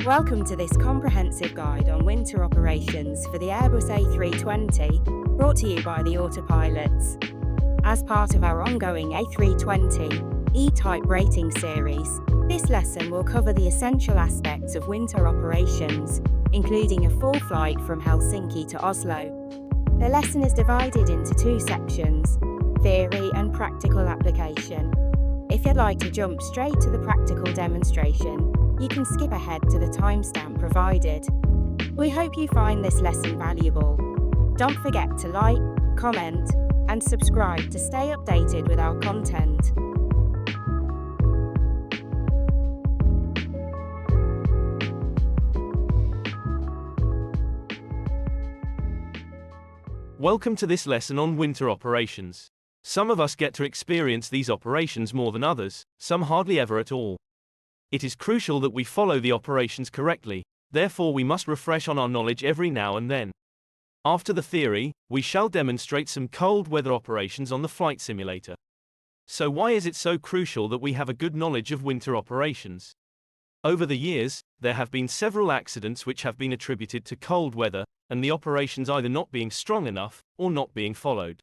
Welcome to this comprehensive guide on winter operations for the Airbus A320, brought to you by the Autopilots. As part of our ongoing A320 Type Rating Series, this lesson will cover the essential aspects of winter operations, including a full flight from Helsinki to Oslo. The lesson is divided into two sections, theory and practical application. If you'd like to jump straight to the practical demonstration, you can skip ahead to the timestamp provided. We hope you find this lesson valuable. Don't forget to like, comment, and subscribe to stay updated with our content. Welcome to this lesson on winter operations. Some of us get to experience these operations more than others, some hardly ever at all. It is crucial that we follow the operations correctly, therefore we must refresh on our knowledge every now and then. After the theory, we shall demonstrate some cold weather operations on the flight simulator. So why is it so crucial that we have a good knowledge of winter operations? Over the years, there have been several accidents which have been attributed to cold weather, and the operations either not being strong enough, or not being followed.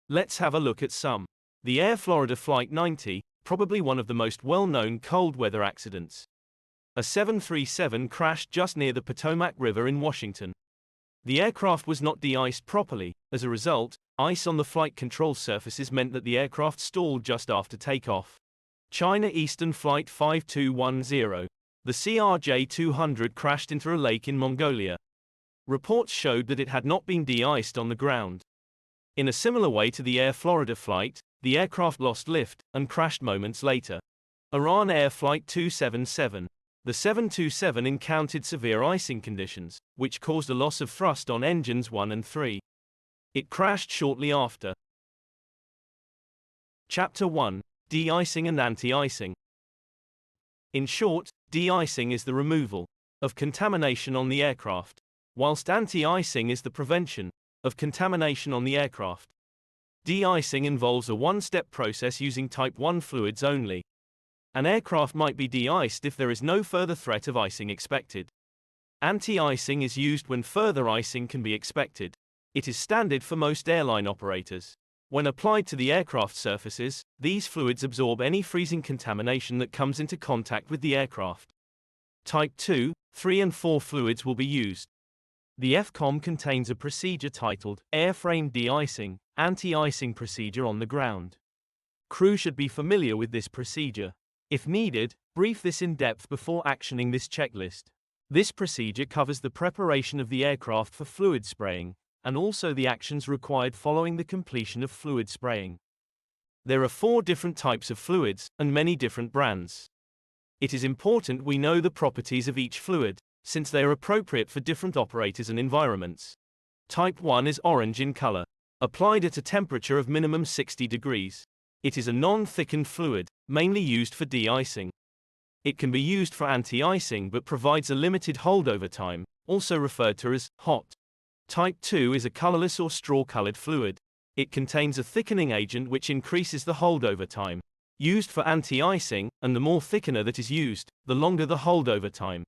Let's have a look at some. The Air Florida Flight 90, probably one of the most well-known cold weather accidents. A 737 crashed just near the Potomac River in Washington. The aircraft was not de-iced properly. As a result, ice on the flight control surfaces meant that the aircraft stalled just after takeoff. China Eastern Flight 5210. The CRJ-200 crashed into a lake in Mongolia. Reports showed that it had not been de-iced on the ground. In a similar way to the Air Florida flight, the aircraft lost lift and crashed moments later. Iran Air Flight 277. The 727 encountered severe icing conditions, which caused a loss of thrust on engines 1 and 3. It crashed shortly after. Chapter 1. De-icing and anti-icing. In short, de-icing is the removal of contamination on the aircraft, whilst anti-icing is the prevention of contamination on the aircraft. De-icing involves a one-step process using Type 1 fluids only. An aircraft might be de-iced if there is no further threat of icing expected. Anti-icing is used when further icing can be expected. It is standard for most airline operators. When applied to the aircraft surfaces, these fluids absorb any freezing contamination that comes into contact with the aircraft. Type 2, 3 and 4 fluids will be used. The FCOM contains a procedure titled Airframe De-icing, Anti-icing Procedure on the Ground. Crew should be familiar with this procedure. If needed, brief this in depth before actioning this checklist. This procedure covers the preparation of the aircraft for fluid spraying, and also the actions required following the completion of fluid spraying. There are 4 different types of fluids, and many different brands. It is important we know the properties of each fluid, since they are appropriate for different operators and environments. Type 1 is orange in color. Applied at a temperature of minimum 60 degrees. It is a non-thickened fluid, mainly used for de-icing. It can be used for anti-icing but provides a limited holdover time, also referred to as hot. Type 2 is a colorless or straw-colored fluid. It contains a thickening agent which increases the holdover time. Used for anti-icing, and the more thickener that is used, the longer the holdover time.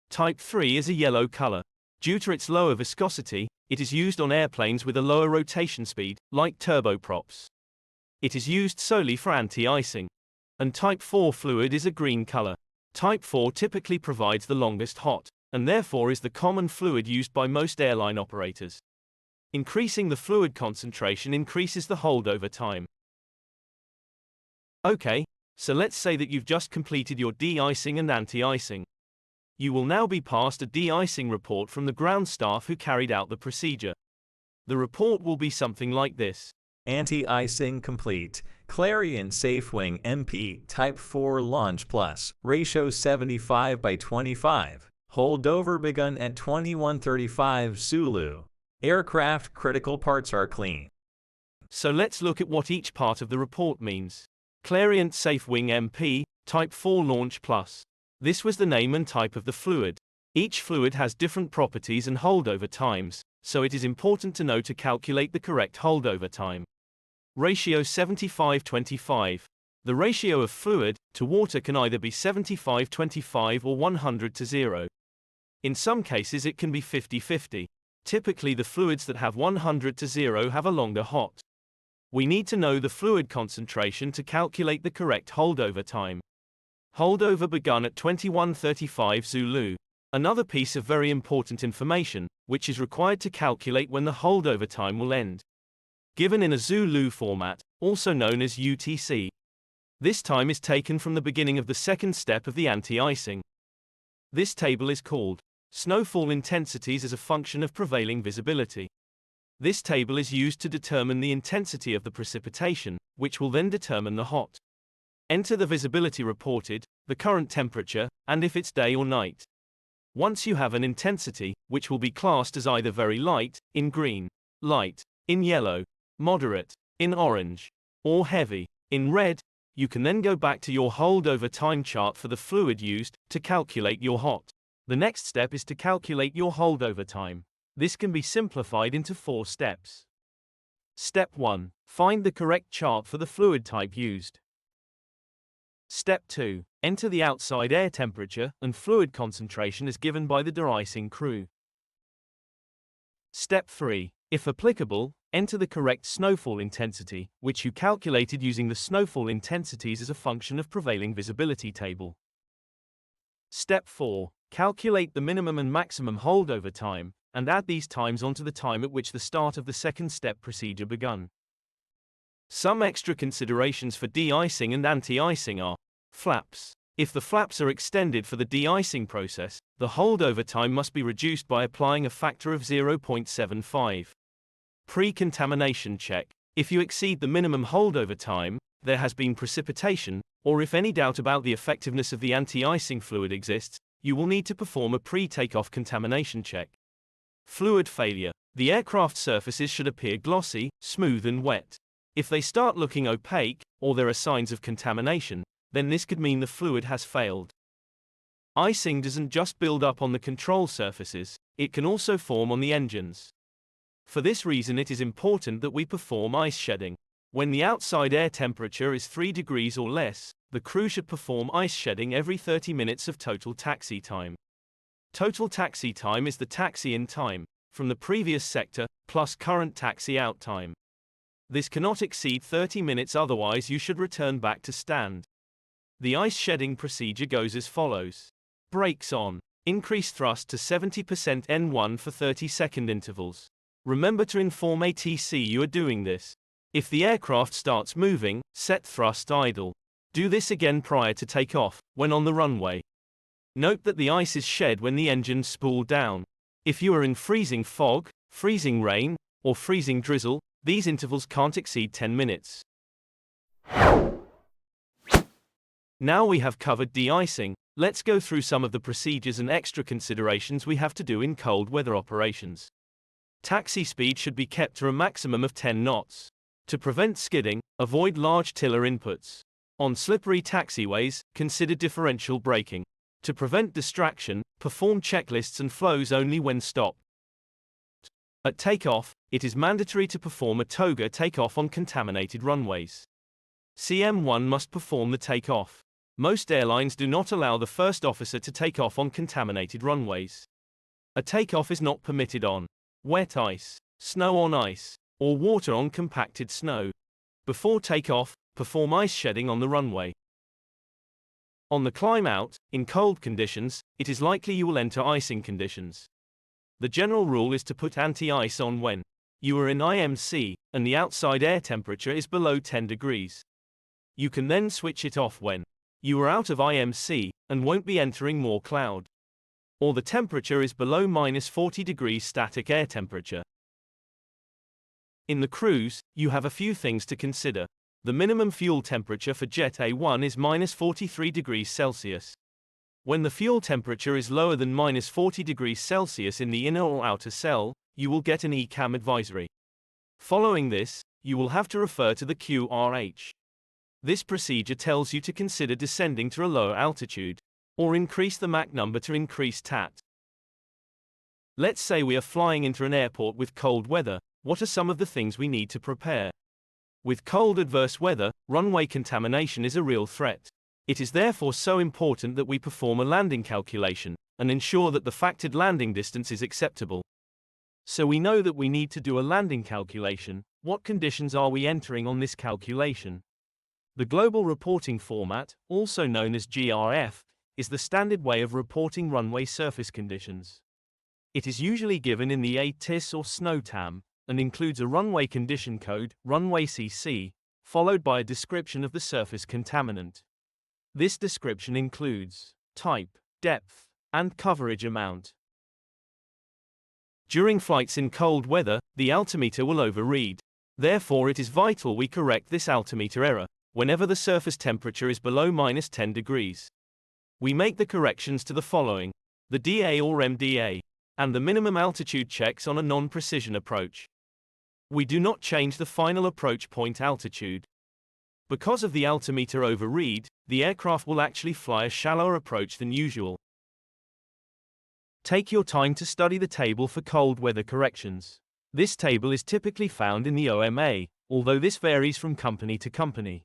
Type 3 is a yellow color. Due to its lower viscosity, it is used on airplanes with a lower rotation speed, like turboprops. It is used solely for anti-icing. And Type 4 fluid is a green color. Type 4 typically provides the longest hot, and therefore is the common fluid used by most airline operators. Increasing the fluid concentration increases the holdover time. Okay, so let's say that you've just completed your de-icing and anti-icing. You will now be passed a de-icing report from the ground staff who carried out the procedure. The report will be something like this. Anti-icing complete. Clarion SafeWing MP Type 4 Launch Plus. Ratio 75/25. Holdover begun at 21:35 Zulu. Aircraft critical parts are clean. So let's look at what each part of the report means. Clarion SafeWing MP Type 4 Launch Plus. This was the name and type of the fluid. Each fluid has different properties and holdover times, so it is important to know to calculate the correct holdover time. Ratio 75/25. The ratio of fluid to water can either be 75/25 or 100/0. In some cases it can be 50-50. Typically the fluids that have 100 to 0 have a longer HOT. We need to know the fluid concentration to calculate the correct holdover time. Holdover begun at 21:35 Zulu. Another piece of very important information, which is required to calculate when the holdover time will end. Given in a Zulu format, also known as UTC. This time is taken from the beginning of the second step of the anti-icing. This table is called snowfall intensities as a function of prevailing visibility. This table is used to determine the intensity of the precipitation, which will then determine the HOT. Enter the visibility reported, the current temperature, and if it's day or night. Once you have an intensity, which will be classed as either very light, in green, light, in yellow, moderate, in orange, or heavy, in red, you can then go back to your holdover time chart for the fluid used to calculate your HOT. The next step is to calculate your holdover time. This can be simplified into 4 steps. Step 1. Find the correct chart for the fluid type used. Step 2. Enter the outside air temperature and fluid concentration as given by the de-icing crew. Step 3. If applicable, enter the correct snowfall intensity, which you calculated using the snowfall intensities as a function of prevailing visibility table. Step 4. Calculate the minimum and maximum holdover time, and add these times onto the time at which the start of the second step procedure begun. Some extra considerations for de-icing and anti-icing are flaps. If the flaps are extended for the de-icing process, the holdover time must be reduced by applying a factor of 0.75. Pre-contamination check. If you exceed the minimum holdover time, there has been precipitation, or if any doubt about the effectiveness of the anti-icing fluid exists, you will need to perform a pre-takeoff contamination check. Fluid failure. The aircraft surfaces should appear glossy, smooth and wet. If they start looking opaque, or there are signs of contamination, then this could mean the fluid has failed. Icing doesn't just build up on the control surfaces, it can also form on the engines. For this reason it is important that we perform ice shedding. When the outside air temperature is 3 degrees or less, the crew should perform ice shedding every 30 minutes of total taxi time. Total taxi time is the taxi-in time, from the previous sector, plus current taxi-out time. This cannot exceed 30 minutes, otherwise you should return back to stand. The ice shedding procedure goes as follows. Brakes on. Increase thrust to 70% N1 for 30-second intervals. Remember to inform ATC you are doing this. If the aircraft starts moving, set thrust idle. Do this again prior to takeoff, when on the runway. Note that the ice is shed when the engines spool down. If you are in freezing fog, freezing rain, or freezing drizzle, these intervals can't exceed 10 minutes. Now we have covered de-icing, let's go through some of the procedures and extra considerations we have to do in cold weather operations. Taxi speed should be kept to a maximum of 10 knots. To prevent skidding, avoid large tiller inputs. On slippery taxiways, consider differential braking. To prevent distraction, perform checklists and flows only when stopped. At takeoff, it is mandatory to perform a toga takeoff on contaminated runways. CM1 must perform the takeoff. Most airlines do not allow the first officer to take off on contaminated runways. A takeoff is not permitted on wet ice, snow on ice, or water on compacted snow. Before takeoff, perform ice shedding on the runway. On the climb out, in cold conditions, it is likely you will enter icing conditions. The general rule is to put anti-ice on when you are in IMC, and the outside air temperature is below 10 degrees. You can then switch it off when you are out of IMC, and won't be entering more cloud. Or the temperature is below -40 degrees static air temperature. In the cruise, you have a few things to consider. The minimum fuel temperature for Jet A1 is -43 degrees Celsius. When the fuel temperature is lower than -40 degrees Celsius in the inner or outer cell, you will get an ECAM advisory. Following this, you will have to refer to the QRH. This procedure tells you to consider descending to a lower altitude, or increase the Mach number to increase TAT. Let's say we are flying into an airport with cold weather. What are some of the things we need to prepare? With cold adverse weather, runway contamination is a real threat. It is therefore so important that we perform a landing calculation, and ensure that the factored landing distance is acceptable. So we know that we need to do a landing calculation. What conditions are we entering on this calculation? The Global Reporting Format, also known as GRF, is the standard way of reporting runway surface conditions. It is usually given in the ATIS or SNOTAM, and includes a runway condition code, runway CC, followed by a description of the surface contaminant. This description includes type, depth, and coverage amount. During flights in cold weather, the altimeter will overread. Therefore, it is vital we correct this altimeter error whenever the surface temperature is below -10 degrees. We make the corrections to the following: the DA or MDA, and the minimum altitude checks on a non-precision approach. We do not change the final approach point altitude. Because of the altimeter overread, the aircraft will actually fly a shallower approach than usual. Take your time to study the table for cold weather corrections. This table is typically found in the OMA, although this varies from company to company.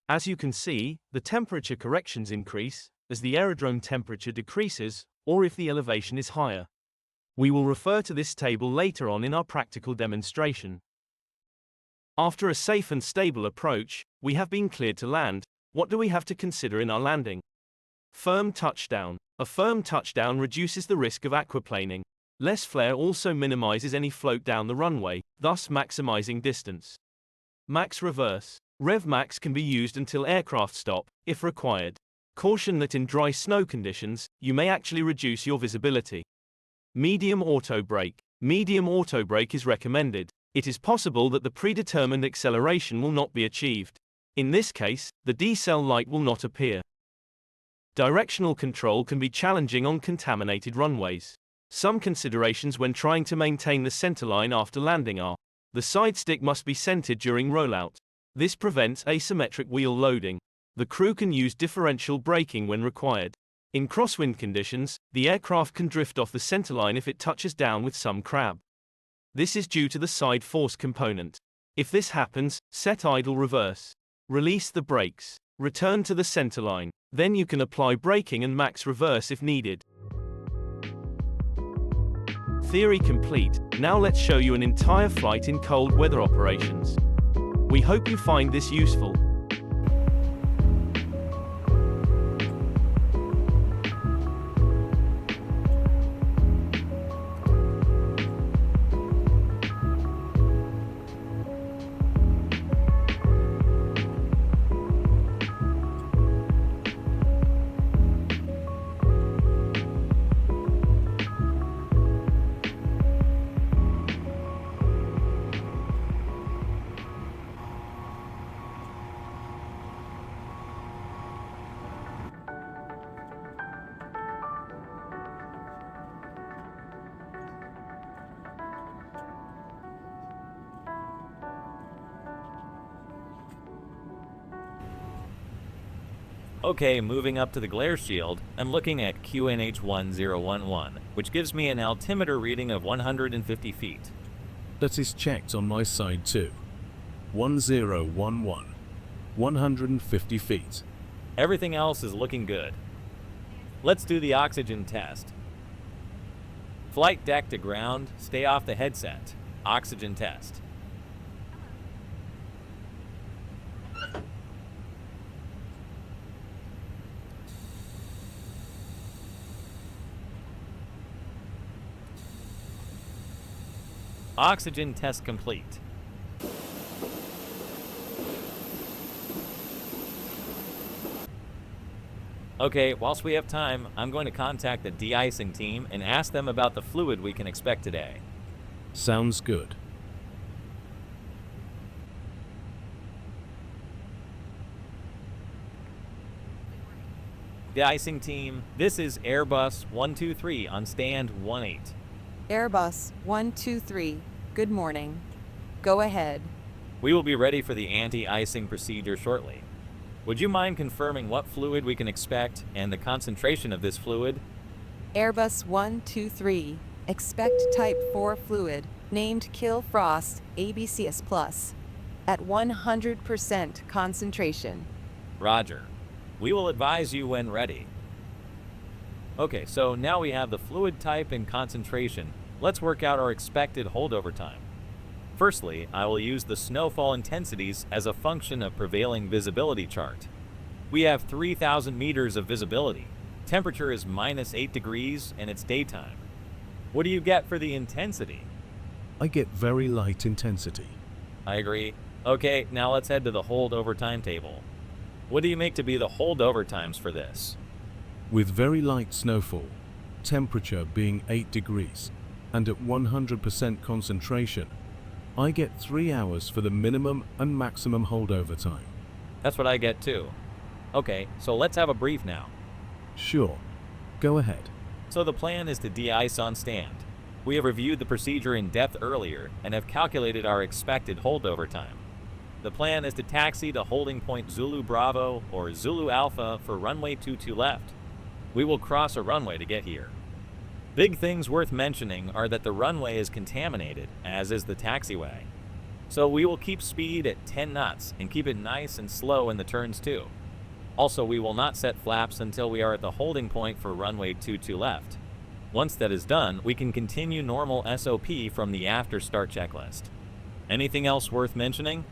As you can see, the temperature corrections increase as the aerodrome temperature decreases, or if the elevation is higher. We will refer to this table later on in our practical demonstration. After a safe and stable approach, we have been cleared to land. What do we have to consider in our landing? Firm touchdown. A firm touchdown reduces the risk of aquaplaning. Less flare also minimizes any float down the runway, thus maximizing distance. Max reverse. Rev max can be used until aircraft stop, if required. Caution that in dry snow conditions, you may actually reduce your visibility. Medium auto brake. Medium auto brake is recommended. It is possible that the predetermined acceleration will not be achieved. In this case, the decel light will not appear. Directional control can be challenging on contaminated runways. Some considerations when trying to maintain the centerline after landing are: the side stick must be centered during rollout. This prevents asymmetric wheel loading. The crew can use differential braking when required. In crosswind conditions, the aircraft can drift off the centerline if it touches down with some crab. This is due to the side force component. If this happens, set idle reverse. Release the brakes. Return to the centerline. Then you can apply braking and max reverse if needed. Theory complete. Now let's show you an entire flight in cold weather operations. We hope you find this useful. Okay, moving up to the glare shield, I'm looking at QNH1011, which gives me an altimeter reading of 150 feet. That is checked on my side too. 1011, 150 feet. Everything else is looking good. Let's do the oxygen test. Flight deck to ground, stay off the headset. Oxygen test. Oxygen test complete. Okay, whilst we have time, I'm going to contact the de-icing team and ask them about the fluid we can expect today. Sounds good. De-icing team, this is Airbus 123 on stand 18. Airbus 123, good morning. Go ahead. We will be ready for the anti-icing procedure shortly. Would you mind confirming what fluid we can expect and the concentration of this fluid? Airbus 123, expect Type 4 fluid, named Kill Frost ABCS Plus, at 100% concentration. Roger. We will advise you when ready. Okay, so now we have the fluid type and concentration. Let's work out our expected holdover time. Firstly, I will use the snowfall intensities as a function of prevailing visibility chart. We have 3,000 meters of visibility. Temperature is -8 degrees and it's daytime. What do you get for the intensity? I get very light intensity. I agree. Okay, now let's head to the holdover timetable. What do you make to be the holdover times for this? With very light snowfall, temperature being 8 degrees, and at 100% concentration, I get 3 hours for the minimum and maximum holdover time. That's what I get too. Okay, so let's have a brief now. Sure. Go ahead. So the plan is to de-ice on stand. We have reviewed the procedure in depth earlier and have calculated our expected holdover time. The plan is to taxi to holding point Zulu Bravo or Zulu Alpha for runway 22 left. We will cross a runway to get here. Big things worth mentioning are that the runway is contaminated, as is the taxiway. So we will keep speed at 10 knots and keep it nice and slow in the turns too. Also, we will not set flaps until we are at the holding point for runway 22 left. Once that is done, we can continue normal SOP from the after start checklist. Anything else worth mentioning?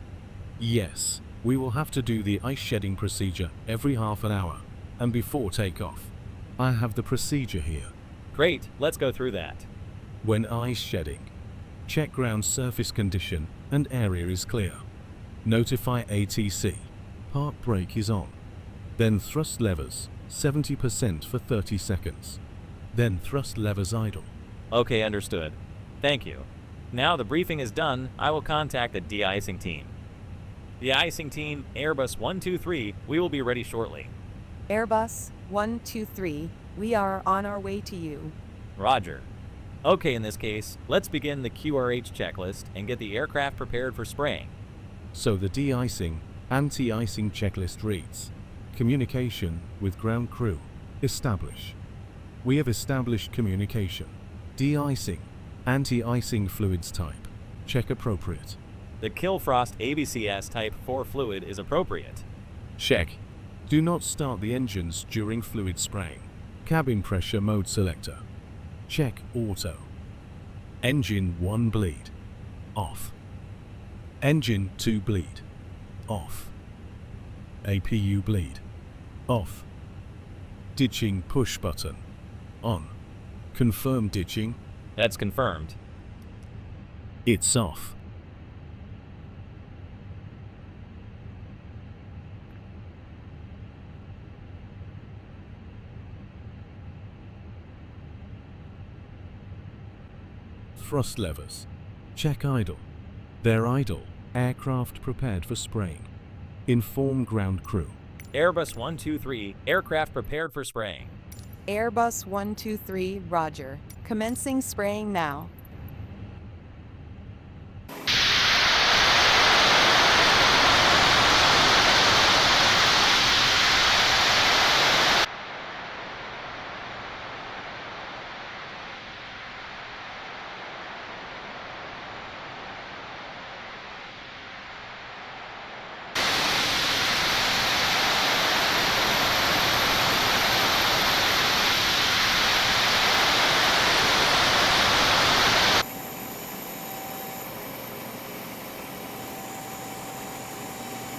Yes, we will have to do the ice shedding procedure every half an hour and before takeoff. I have the procedure here. Great, let's go through that. When ice shedding, check ground surface condition and area is clear. Notify ATC, park brake is on. Then thrust levers 70% for 30 seconds. Then thrust levers idle. Okay, understood. Thank you. Now the briefing is done, I will contact the de-icing team. De-icing team, Airbus 123, we will be ready shortly. Airbus 123, we are on our way to you. Roger. Okay, in this case, let's begin the QRH checklist and get the aircraft prepared for spraying. So the de-icing, anti-icing checklist reads, communication with ground crew, establish. We have established communication. De-icing, anti-icing fluids type, check appropriate. The Killfrost ABCS Type 4 fluid is appropriate. Check. Do not start the engines during fluid spraying. Cabin pressure mode selector. Check auto. Engine 1 bleed. Off. Engine 2 bleed. Off. APU bleed. Off. Ditching push button. On. Confirm ditching. That's confirmed. It's off. Thrust levers. Check idle. They're idle. Aircraft prepared for spraying. Inform ground crew. Airbus 123, aircraft prepared for spraying. Airbus 123, roger. Commencing spraying now.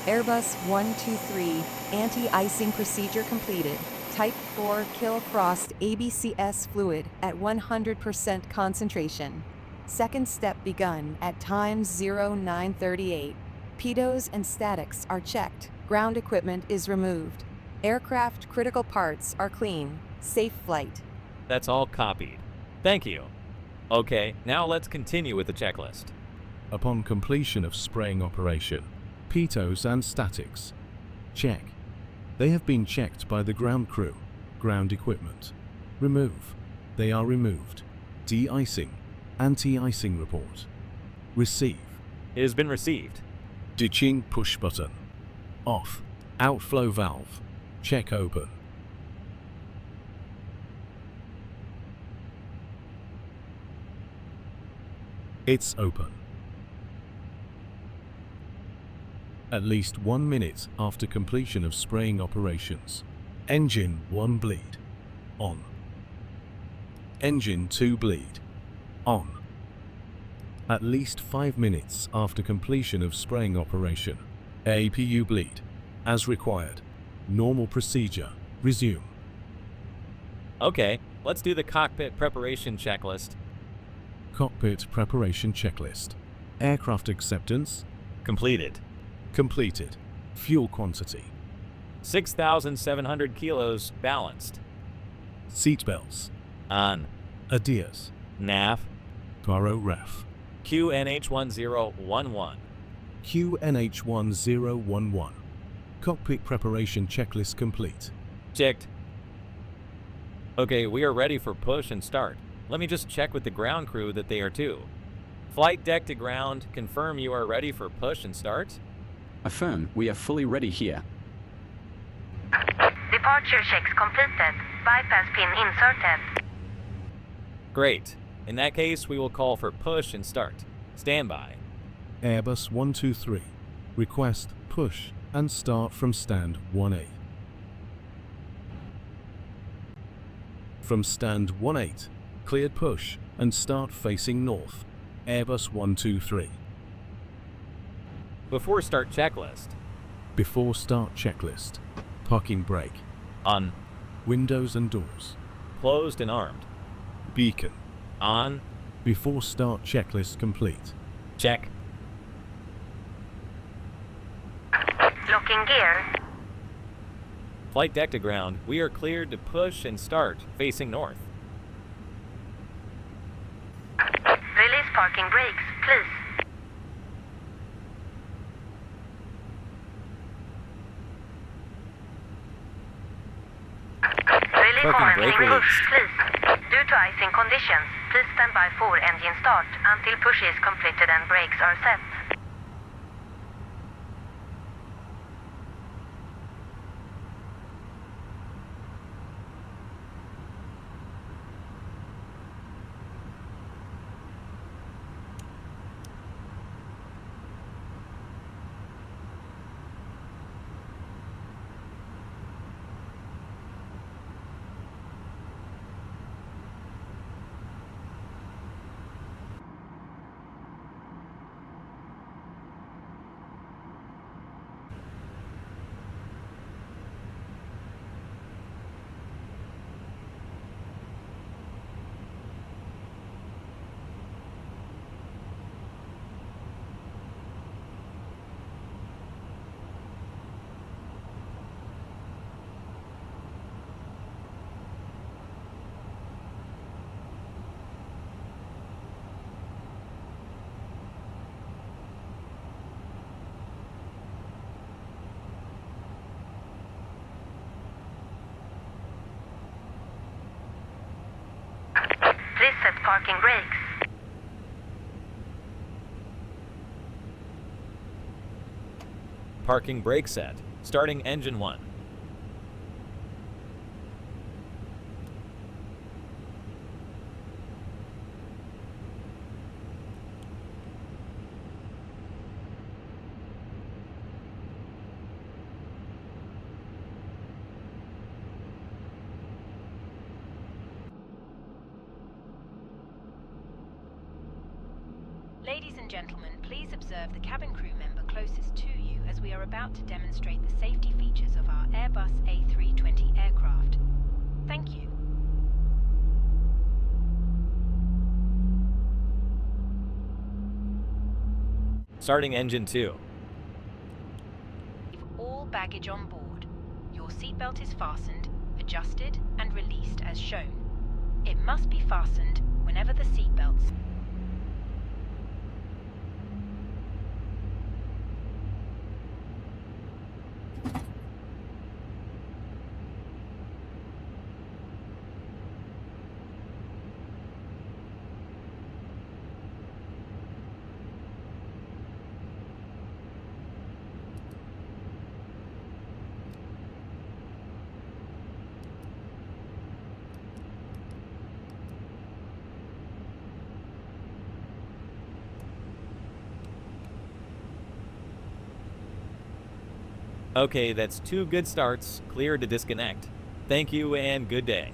Airbus 123, anti-icing procedure completed. Type 4 Kill Frost ABCS fluid at 100% concentration. Second step begun at times 0938. Pitos and statics are checked. Ground equipment is removed. Aircraft critical parts are clean. Safe flight. That's all copied. Thank you. Okay, now let's continue with the checklist. Upon completion of spraying operation, pitos and statics. Check. They have been checked by the ground crew. Ground equipment. Remove. They are removed. De-icing. Anti-icing report. Receive. It has been received. Ditching push button. Off. Outflow valve. Check open. It's open. At least 1 minute after completion of spraying operations. Engine 1 bleed. On. Engine 2 bleed. On. At least 5 minutes after completion of spraying operation. APU bleed. As required. Normal procedure. Resume. Okay, let's do the cockpit preparation checklist. Cockpit preparation checklist. Aircraft acceptance. Completed. Completed. Fuel quantity. 6,700 kilos balanced. Seatbelts. On. Adias. Nav. Paro Ref. QNH1011. QNH1011. Cockpit preparation checklist complete. Checked. Okay, we are ready for push and start. Let me just check with the ground crew that they are too. Flight deck to ground, confirm you are ready for push and start? Affirm, we are fully ready here. Departure checks completed. Bypass pin inserted. Great. In that case, we will call for push and start. Stand by. Airbus 123. Request push and start from stand 1A. From stand 18, cleared push and start facing north. Airbus 123. Before start checklist. Before start checklist. Parking brake. On. Windows and doors. Closed and armed. Beacon. On. Before start checklist complete. Check. Locking gear. Flight deck to ground, we are cleared to push and start facing north. Release parking brakes, please. Release Parking brake removed, released. please. Due to icing conditions, please stand by for engine start until push is completed and brakes are set. Please set parking brakes. Parking brake set. Starting engine 1. Ladies and gentlemen, please observe the cabin crew member closest to you as we are about to demonstrate the safety features of our Airbus A320 aircraft. Thank you. Starting engine 2. Leave all baggage on board. Your seatbelt is fastened, adjusted, and released as shown. It must be fastened whenever the seatbelts. Okay, that's 2 good starts, clear to disconnect. Thank you and good day.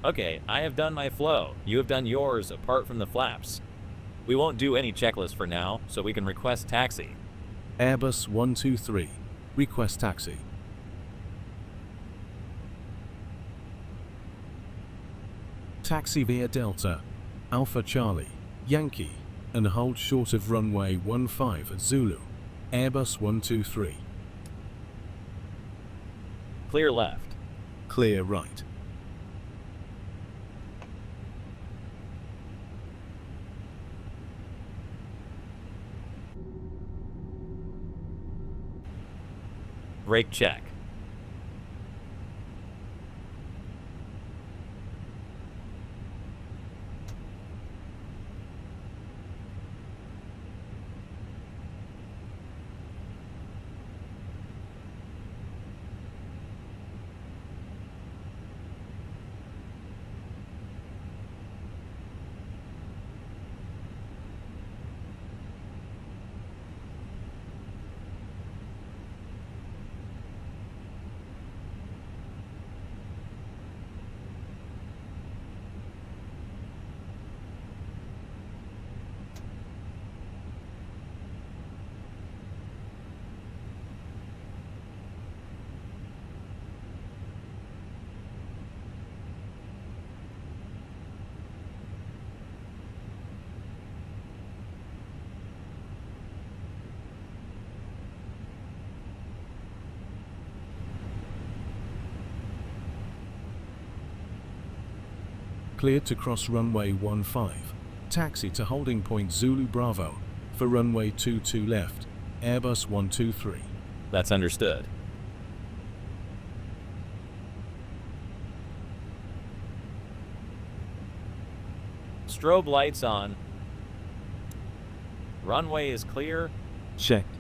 Okay, I have done my flow. You have done yours apart from the flaps. We won't do any checklist for now, so we can request taxi. Airbus 123. Request taxi. Taxi via Delta, Alpha Charlie, Yankee, and hold short of runway 15 at Zulu. Airbus 123. Clear left. Clear right. Brake check. Cleared to cross runway 15. Taxi to holding point Zulu Bravo for runway 22 left. Airbus 123. That's understood. Strobe lights on. Runway is clear. Checked.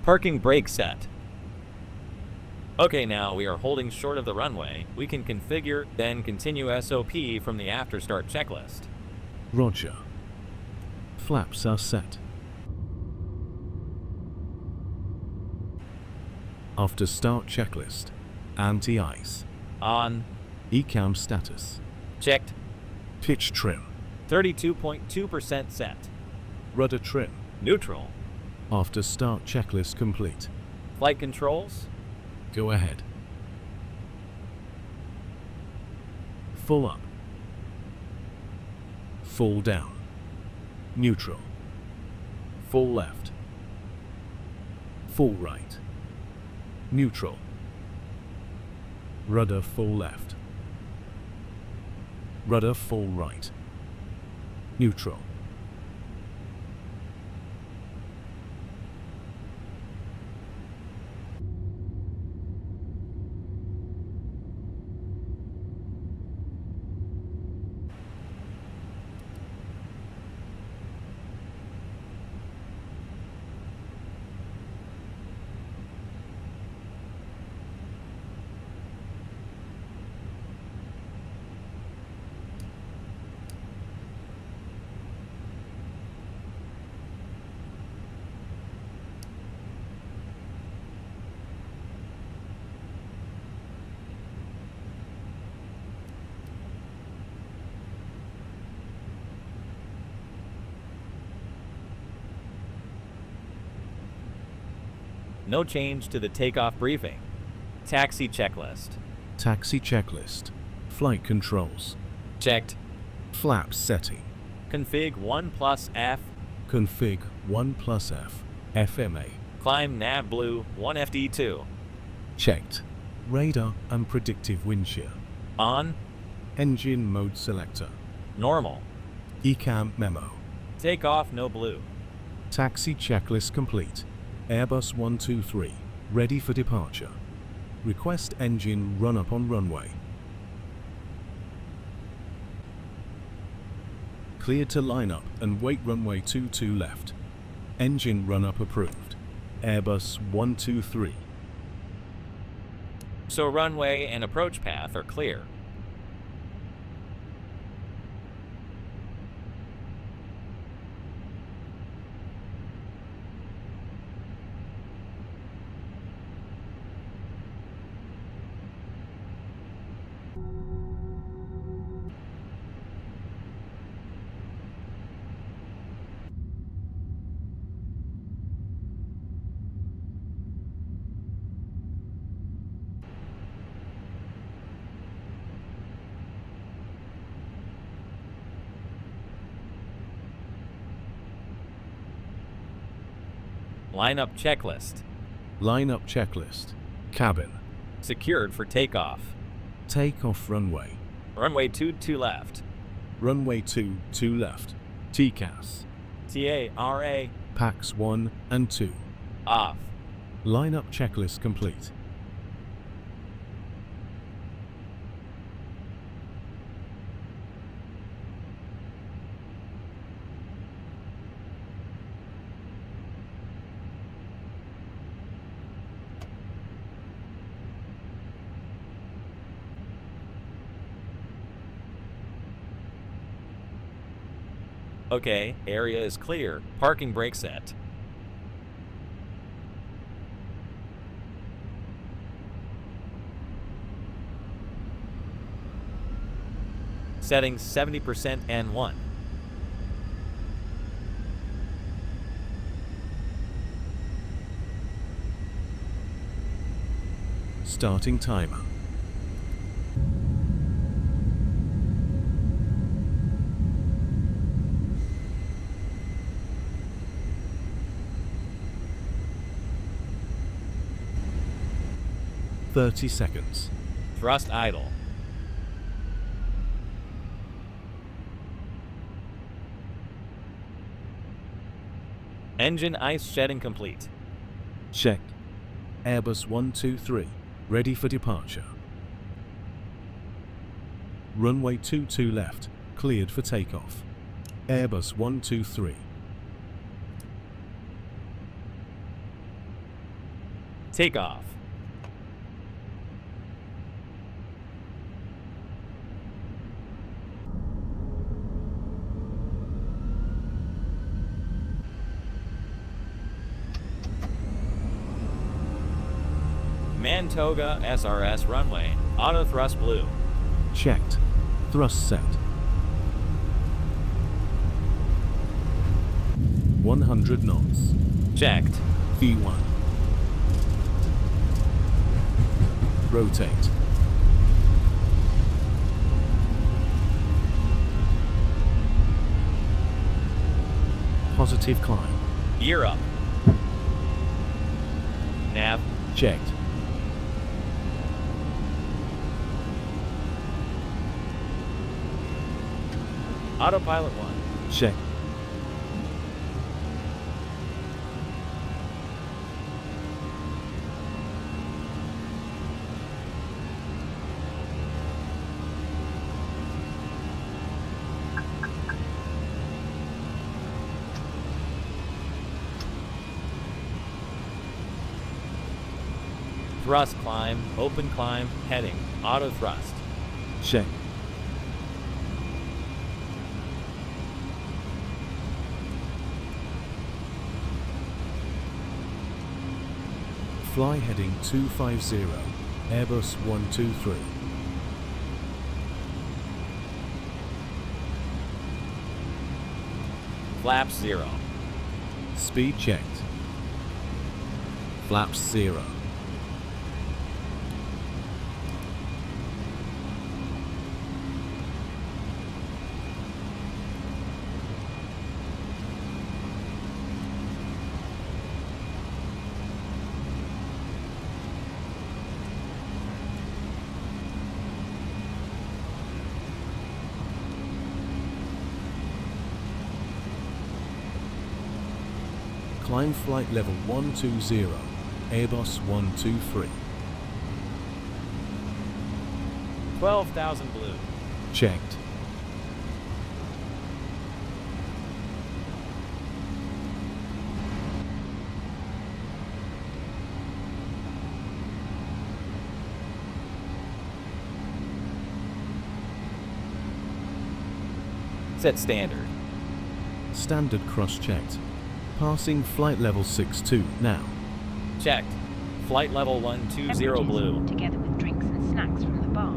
Parking brake set. Okay, now we are holding short of the runway. We can configure, then continue SOP from the after start checklist. Roger. Flaps are set. After start checklist. Anti-ice. On. ECAM status. Checked. Pitch trim. 32.2% set. Rudder trim. Neutral. After start checklist complete. Flight controls. Go ahead. Full up. Full down. Neutral. Full left. Full right. Neutral. Rudder full left. Rudder full right. Neutral. No change to the takeoff briefing. Taxi checklist. Taxi checklist. Flight controls. Checked. Flaps setting. Config 1 plus F. Config 1 plus F. FMA. Climb nav blue 1 FD2. Checked. Radar and predictive wind shear. On. Engine mode selector. Normal. ECAM memo. Takeoff no blue. Taxi checklist complete. Airbus 123, ready for departure. Request engine run up on runway. Cleared to line up and wait runway 22 left. Engine run up approved. Airbus 123. So runway and approach path are clear. Lineup checklist. Lineup checklist. Cabin. Secured for takeoff. Takeoff runway. Runway 22 left. Runway 22 left. TCAS. TARA. PAX 1 and 2. Off. Lineup checklist complete. Okay, area is clear. Parking brake set. Settings 70% N1. Starting timer. "30 seconds. Thrust idle. Engine ice shedding complete. Check. Airbus 123, ready for departure. Runway 22 left, cleared for takeoff. Airbus 123. Takeoff. Mantoga SRS runway. Auto thrust blue. Checked. Thrust set. 100 knots. Checked. V1. Rotate. Positive climb. Gear up. Nav. Checked. Autopilot 1. Check. Thrust climb, open climb, heading, auto thrust. Check. Fly heading 250, Airbus 123. Flaps 0. Speed checked. Flaps 0. Climb flight level 120, Airbus 123. 12,000 blue. Checked. Set standard. Standard cross-checked. Passing flight level 62 now. Checked. Flight level 120 Beverages, blue. together with drinks and snacks from the bar.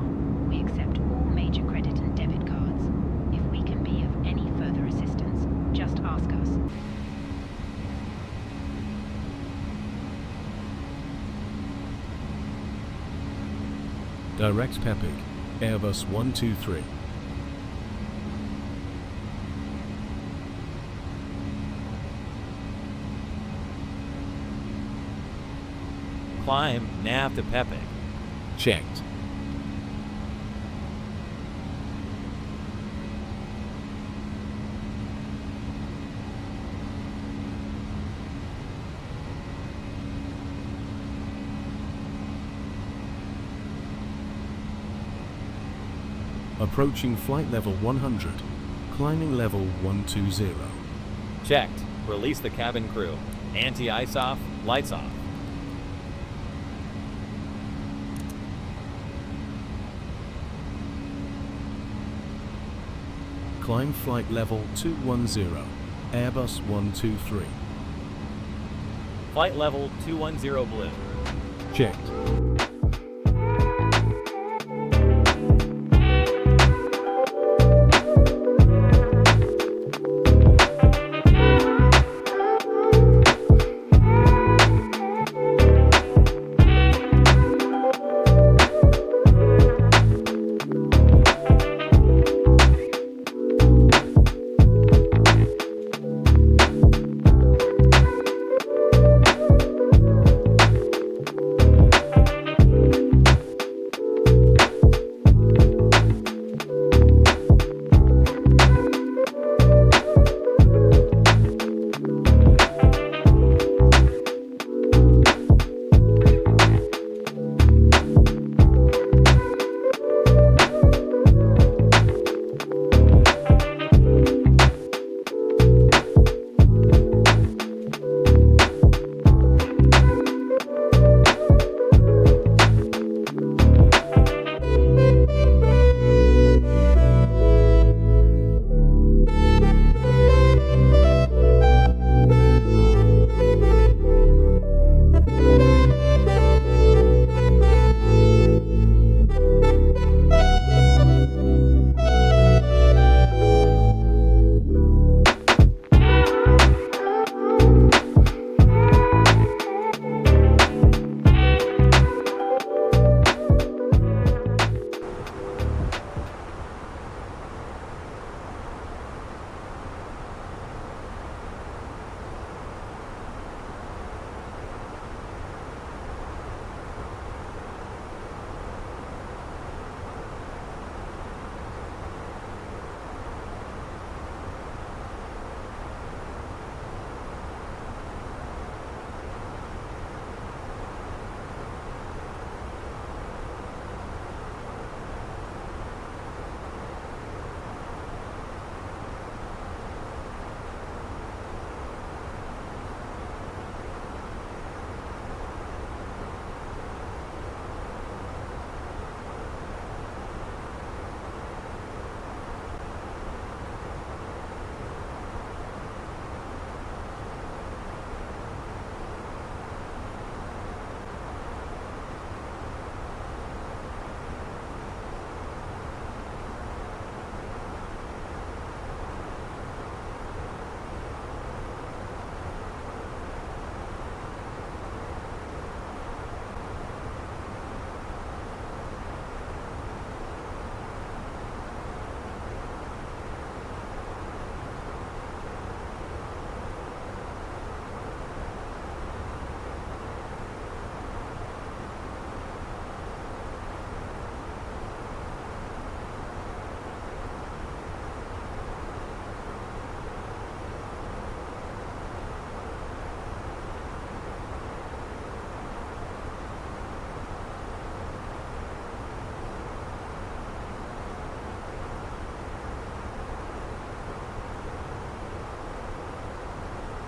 We accept all major credit and debit cards. If we can be of any further assistance, just ask us. Direct Pepig, Airbus 123. Climb, nav to Pepig. Checked. Approaching flight level 100, climbing level 120. Checked. Release the cabin crew. Anti-ice off, lights off. Climb flight level 210, Airbus 123. Flight level 210 blue. Checked.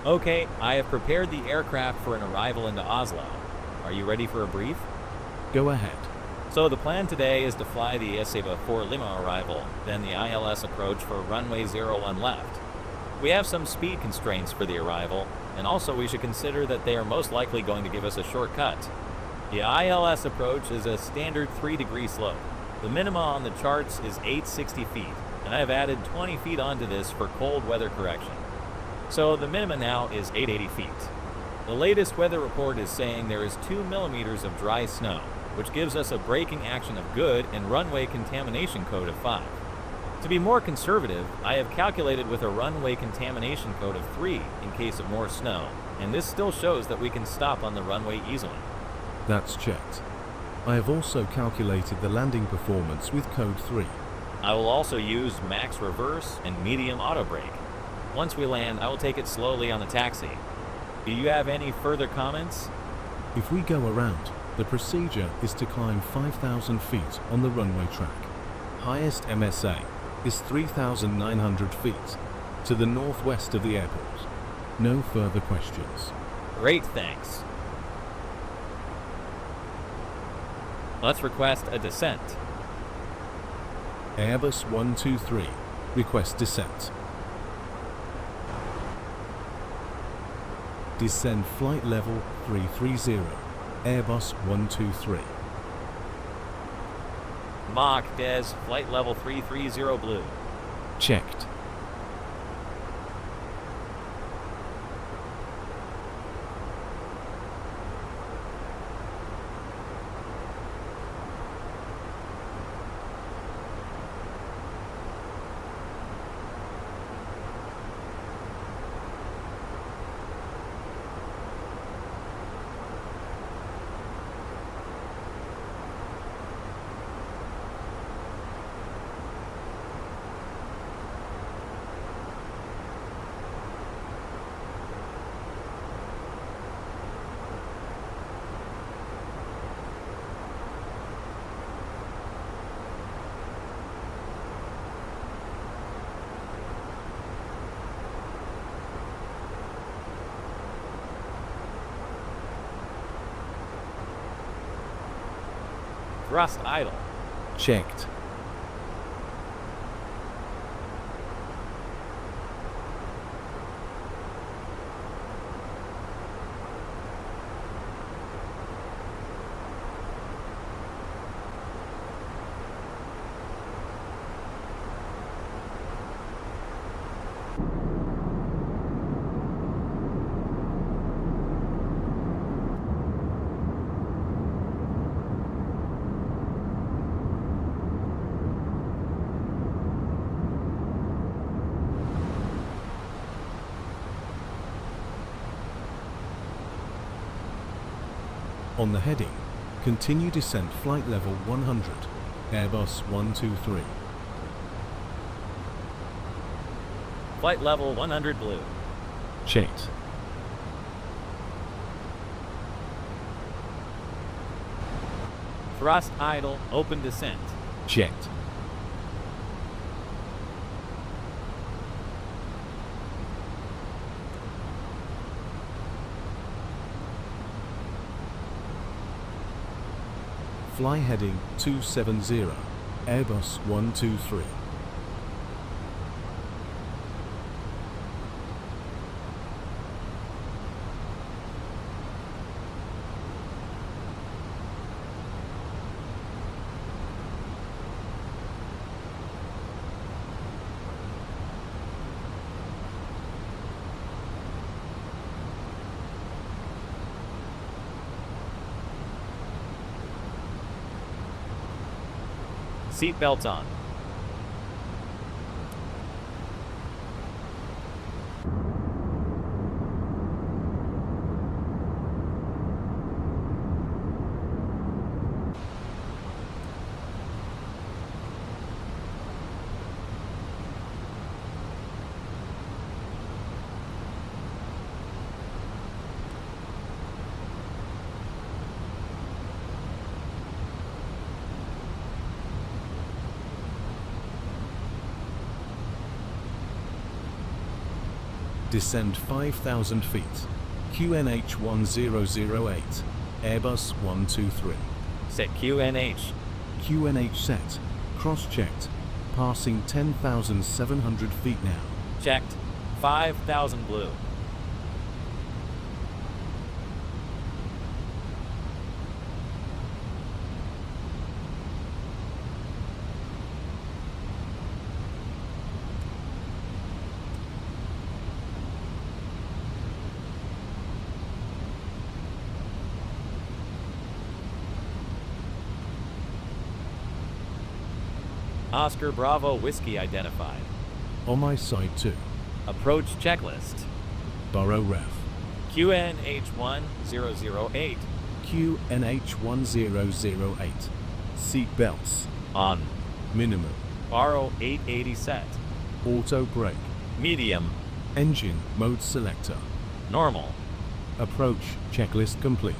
Okay, I have prepared the aircraft for an arrival into Oslo. Are you ready for a brief? Go ahead. So the plan today is to fly the SABA 4 Lima arrival, then the ILS approach for runway 01 left. We have some speed constraints for the arrival, and also we should consider that they are most likely going to give us a shortcut. The ILS approach is a standard 3-degree slope. The minima on the charts is 860 feet, and I have added 20 feet onto this for cold weather correction. So the minima now is 880 feet. The latest weather report is saying there is 2 millimeters of dry snow, which gives us a braking action of good and runway contamination code of 5. To be more conservative, I have calculated with a runway contamination code of 3 in case of more snow, and this still shows that we can stop on the runway easily. That's checked. I have also calculated the landing performance with code 3. I will also use max reverse and medium auto brake. Once we land, I will take it slowly on the taxi. Do you have any further comments? If we go around, the procedure is to climb 5,000 feet on the runway track. Highest MSA is 3,900 feet to the northwest of the airport. No further questions. Great, thanks. Let's request a descent. Airbus 123, request descent. Descend flight level 330, Airbus 123. Mach Des, flight level 330 blue. Checked. Thrust idle. Checked. On the heading, continue descent flight level 100, Airbus 123. Flight level 100 blue. Checked. Thrust idle, open descent. Checked. Fly heading 270, Airbus 123. Seatbelt on. Descend 5,000 feet. QNH 1008. Airbus 123. Set QNH. QNH set. Cross-checked. Passing 10,700 feet now. Checked. 5,000 blue. Oscar Bravo Whiskey identified. On my side too. Approach checklist. Burrow ref. QNH 1008. QNH 1008. Seat belts. On. Minimum. Baro 880 set. Auto brake. Medium. Engine mode selector. Normal. Approach checklist complete.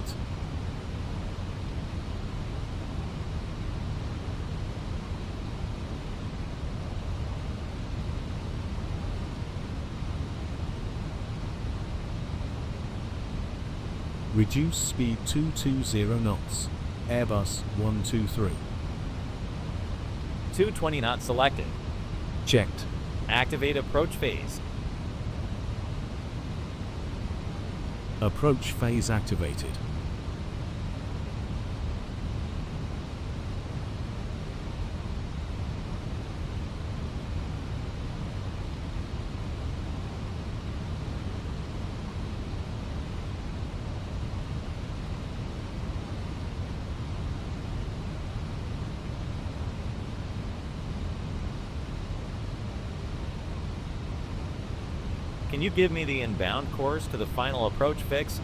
Reduce speed 220 knots. Airbus 123. 220 knots selected. Checked. Activate approach phase. Approach phase activated. Can you give me the inbound course to the final approach fix?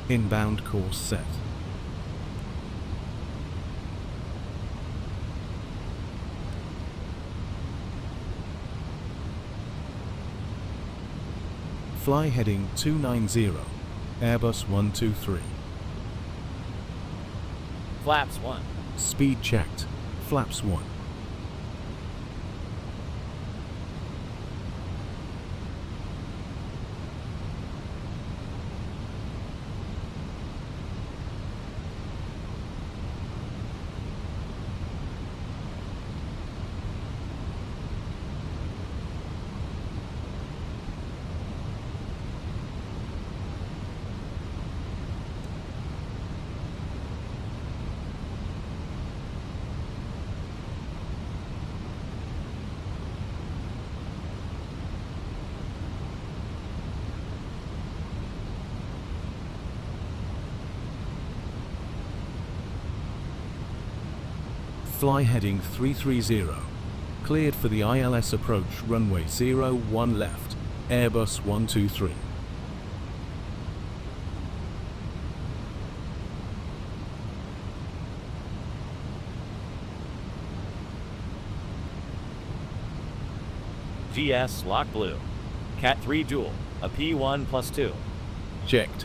Inbound course set. Fly heading 290. Airbus 123. Flaps 1. Speed checked. Flaps 1. Fly heading 330. Cleared for the ILS approach runway 01 left. Airbus 123. GS lock blue. Cat 3 dual. A P1+2. Checked.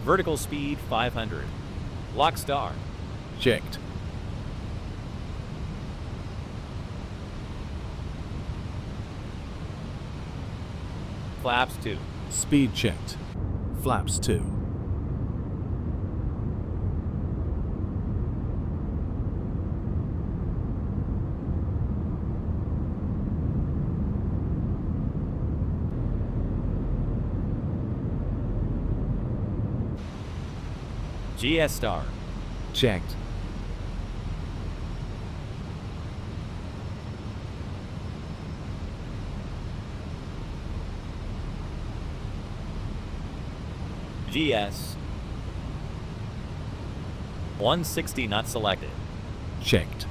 Vertical speed 500. Lock star. Checked. Flaps 2. Speed checked. Flaps 2. GS star. Checked. GS. 160 not selected. Checked.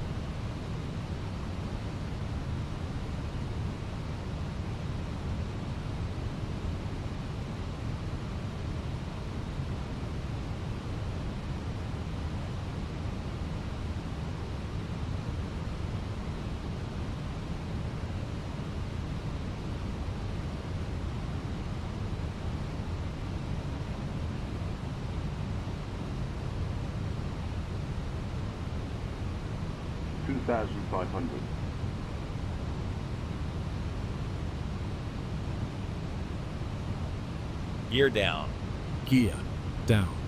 Gear down. Gear down.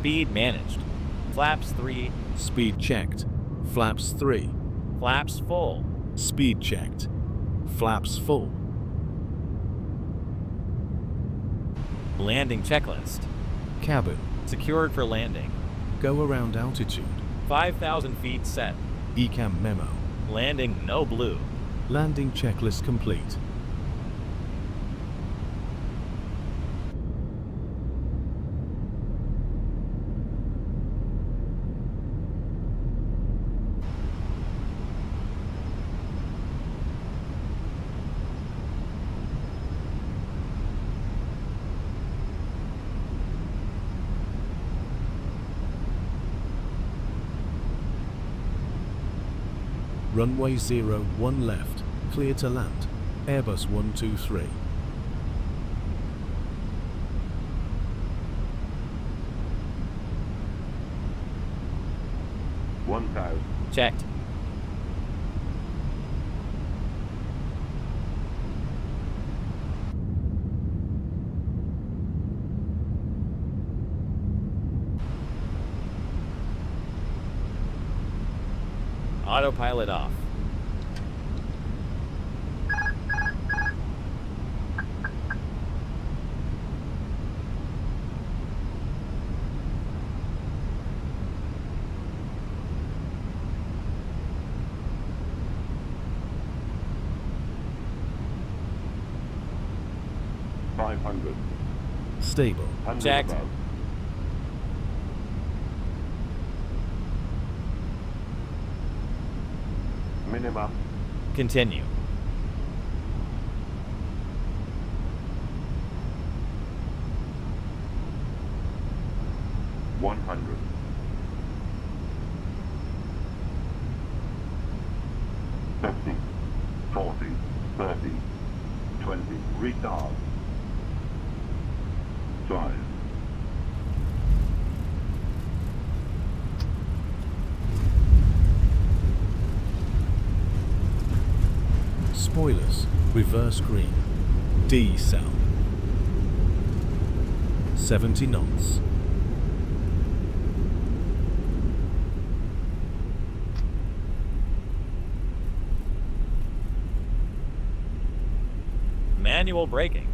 Speed managed. Flaps 3. Speed checked. Flaps 3. Flaps full. Speed checked. Flaps full. Landing checklist. Cabin. Secured for landing. Go around altitude. 5,000 feet set. ECAM memo. Landing no blue. Landing checklist complete. Runway 01 left, clear to land. Airbus 123. Checked. Autopilot off. Stable. Checked. Minimum. Continue. $100. 50, 40, 30, 20. Retard. 5. Spoilers, reverse green. D cell. 70 knots. Manual braking.